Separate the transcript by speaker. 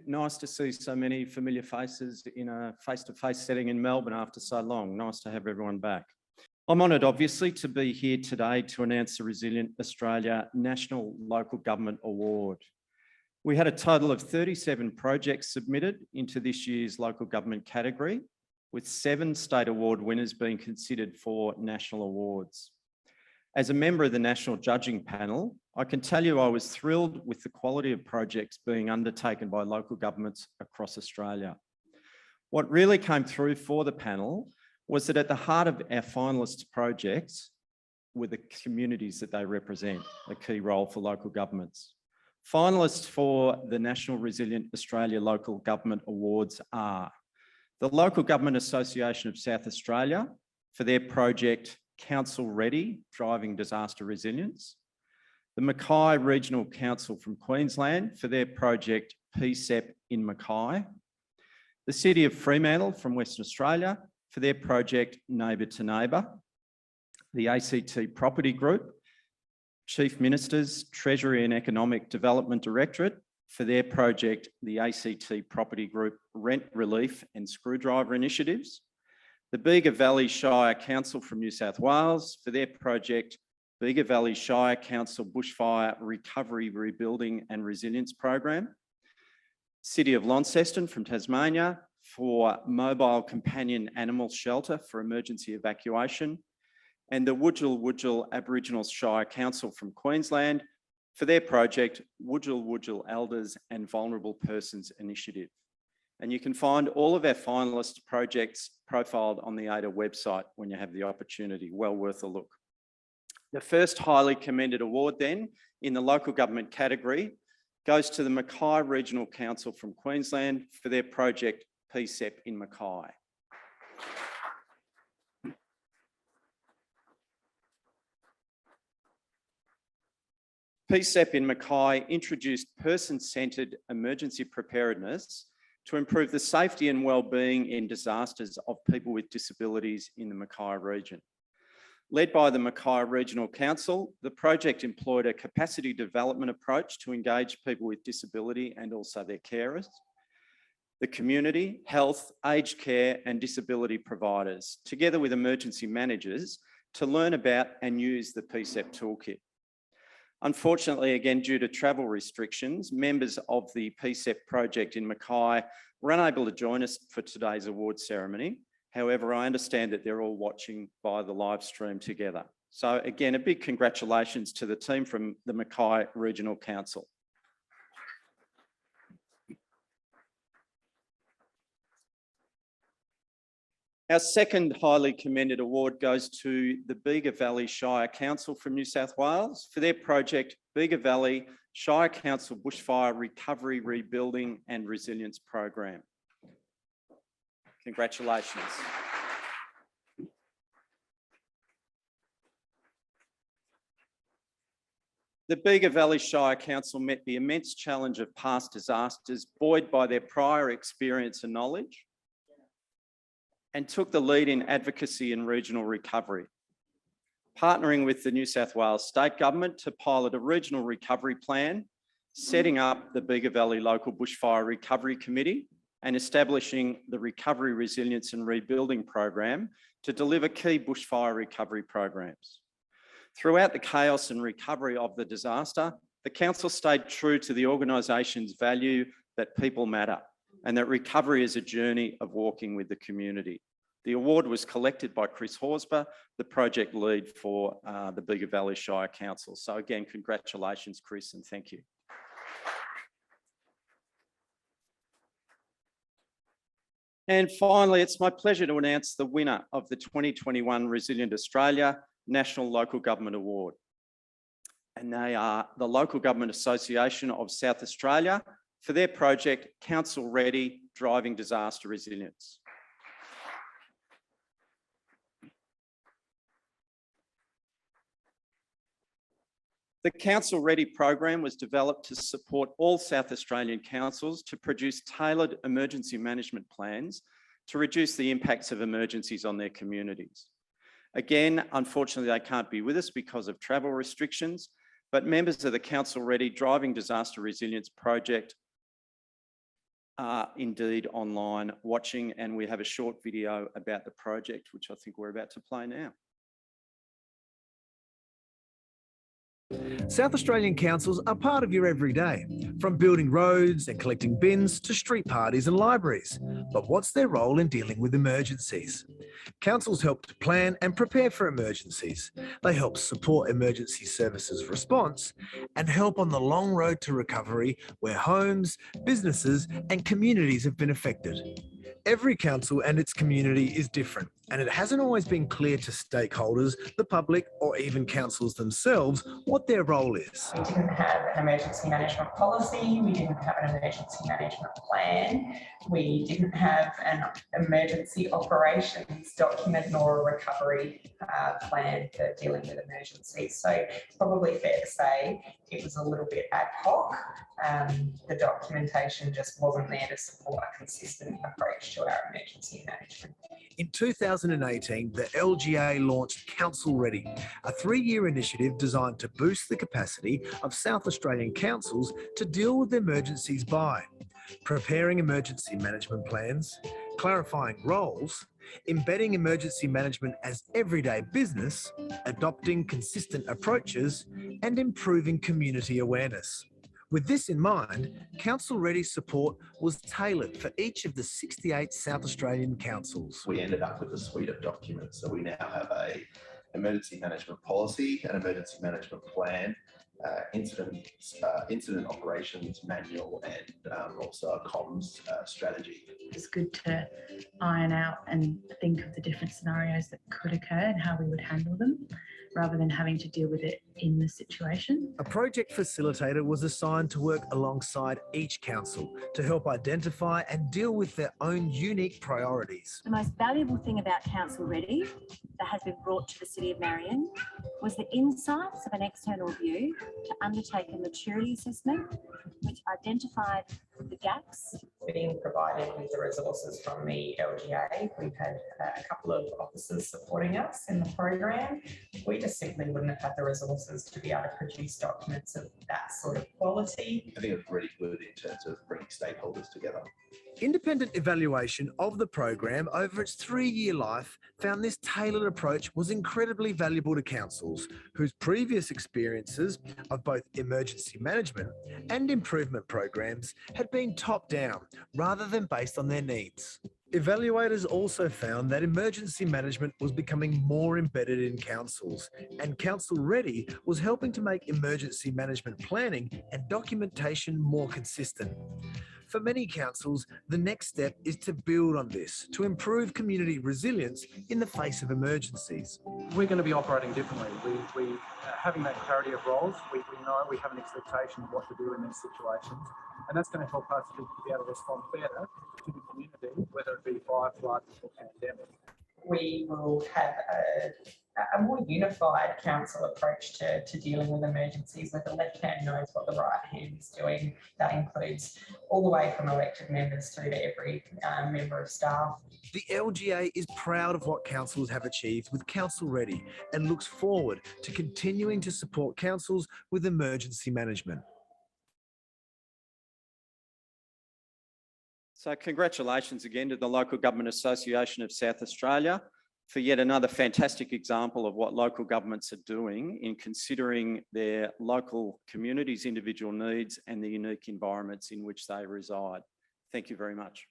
Speaker 1: Nice to see so many familiar faces in a face-to-face setting in Melbourne after so long. Nice to have everyone back. I'm honoured, obviously, to be here today to announce the Resilient Australia National Local Government Award. We had a total of 37 projects submitted into this year's local government category, with 7 state award winners being considered for national awards. As a member of the National Judging Panel, I can tell you I was thrilled with the quality of projects being undertaken by local governments across Australia. What really came through for the panel was that at the heart of our finalists projects were the communities that they represent, a key role for local governments. Finalists for the National Resilient Australia Local Government Awards are the Local Government Association of South Australia for their project Council Ready, Driving Disaster Resilience, the Mackay Regional Council from Queensland for their project PCEP in Mackay, the City of Fremantle from Western Australia for their project Neighbour to Neighbour, the ACT Property Group, Chief Minister's Treasury and Economic Development Directorate for their project, the ACT Property Group Rent Relief and Screwdriver Initiatives, the Bieger Valley Shire Council from New South Wales for their project, Bieger Valley Shire Council Bushfire Recovery, Rebuilding and Resilience Program, City of Launceston from Tasmania for Mobile Companion Animal Shelter for Emergency Evacuation, and the Wudjil Aboriginal Shire Council from Queensland for their project, Wudjil Elders and Vulnerable Persons Initiative. And you can find all of our finalist projects profiled on the ADA website when you have the opportunity. Well worth a look. The first highly commended award then in the local government category goes to the Mackay Regional Council from Queensland for their project PCEP in Mackay. PCEP in Mackay introduced person-centred emergency preparedness to improve the safety and well-being in disasters of people with disabilities in the Mackay region. Led by the Mackay Regional Council, the project employed a capacity development approach to engage people with disability and also their carers, the community, health, aged care and disability providers, together with emergency managers, to learn about and use the PCEP toolkit. Unfortunately, again, due to travel restrictions, members of the PCEP project in Mackay were unable to join us for today's award ceremony. However, I understand that they're all watching via the live stream together. So again, a big congratulations to the team from the Mackay Regional Council. Our second highly commended award goes to the Bieger Valley Shire Council from New South Wales for their project Bieger Valley Shire Council Bushfire Recovery, Rebuilding and Resilience Program. Congratulations. The Bieger Valley Shire Council met the immense challenge of past disasters, buoyed by their prior experience and knowledge, and took the lead in advocacy and regional recovery, partnering with the New South Wales State Government to pilot a regional recovery plan, setting up the Bieger Valley Local Bushfire Recovery Committee and establishing the Recovery, Resilience and Rebuilding Program to deliver key bushfire recovery programs. Throughout the chaos and recovery of the disaster, the Council stayed true to the organisation's value that people matter and that recovery is a journey of walking with the community. The award was collected by Chris Horsburgh, the project lead for the Bieger Valley Shire Council. So again, congratulations, Chris, and thank you. And finally, it's my pleasure to announce the winner of the 2021 Resilient Australia National Local Government Award. And they are the Local Government Association of South Australia for their project Council Ready, Driving Disaster Resilience. The Council Ready program was developed to support all South Australian councils to produce tailored emergency management plans to reduce the impacts of emergencies on their communities. Again, unfortunately, they can't be with us because of travel restrictions, but members of the Council Ready Driving Disaster Resilience project are indeed online watching, and we have a short video about the project, which I think we're about to play now.
Speaker 2: South Australian councils are part of your everyday, from building roads and collecting bins to street parties and libraries. But what's their role in dealing with emergencies? Councils help to plan and prepare for emergencies. They help support emergency services response and help on the long road to recovery where homes, businesses and communities have been affected. Every council and its community is different, and it hasn't always been clear to stakeholders, the public, or even councils themselves what their role is.
Speaker 3: We didn't have an emergency management policy, we didn't have an emergency management plan, we didn't have an emergency operations document nor a recovery plan for dealing with emergencies. So it's probably fair to say it was a little bit ad hoc. The documentation just wasn't there to support a consistent approach to our emergency management.
Speaker 2: In 2018, the LGA launched Council Ready, a 3-year initiative designed to boost the capacity of South Australian councils to deal with emergencies by preparing emergency management plans, clarifying roles, embedding emergency management as everyday business, adopting consistent approaches, and improving community awareness. With this in mind, Council Ready's support was tailored for each of the 68 South Australian councils.
Speaker 4: We ended up with a suite of documents. So we now have an emergency management policy, an emergency management plan, incident operations manual, and also a comms strategy.
Speaker 5: It's good to iron out and think of the different scenarios that could occur and how we would handle them, rather than having to deal with it in the situation.
Speaker 2: A project facilitator was assigned to work alongside each council to help identify and deal with their own unique priorities.
Speaker 6: The most valuable thing about Council Ready that has been brought to the City of Marion was the insights of an external view to undertake a maturity assessment which identified the gaps.
Speaker 3: Being provided with the resources from the LGA, we've had a couple of officers supporting us in the program. We just simply wouldn't have had the resources to be able to produce documents of that sort of quality.
Speaker 4: I think it was really good in terms of bringing stakeholders together.
Speaker 2: Independent evaluation of the program over its 3-year life found this tailored approach was incredibly valuable to councils whose previous experiences of both emergency management and improvement programs had been top-down rather than based on their needs. Evaluators also found that emergency management was becoming more embedded in councils, and Council Ready was helping to make emergency management planning and documentation more consistent. For many councils, the next step is to build on this to improve community resilience in the face of emergencies.
Speaker 7: We're going to be operating differently. We having that clarity of roles, we know we have an expectation of what to do in these situations, and that's going to help us to be able to respond better to the community, whether it be fire, flood or pandemic.
Speaker 3: We will have a more unified council approach to dealing with emergencies, where the left hand knows what the right hand is doing. That includes all the way from elected members through to every member of staff.
Speaker 2: The LGA is proud of what councils have achieved with Council Ready and looks forward to continuing to support councils with emergency management.
Speaker 1: So congratulations again to the Local Government Association of South Australia for yet another fantastic example of what local governments are doing in considering their local communities' individual needs and the unique environments in which they reside. Thank you very much.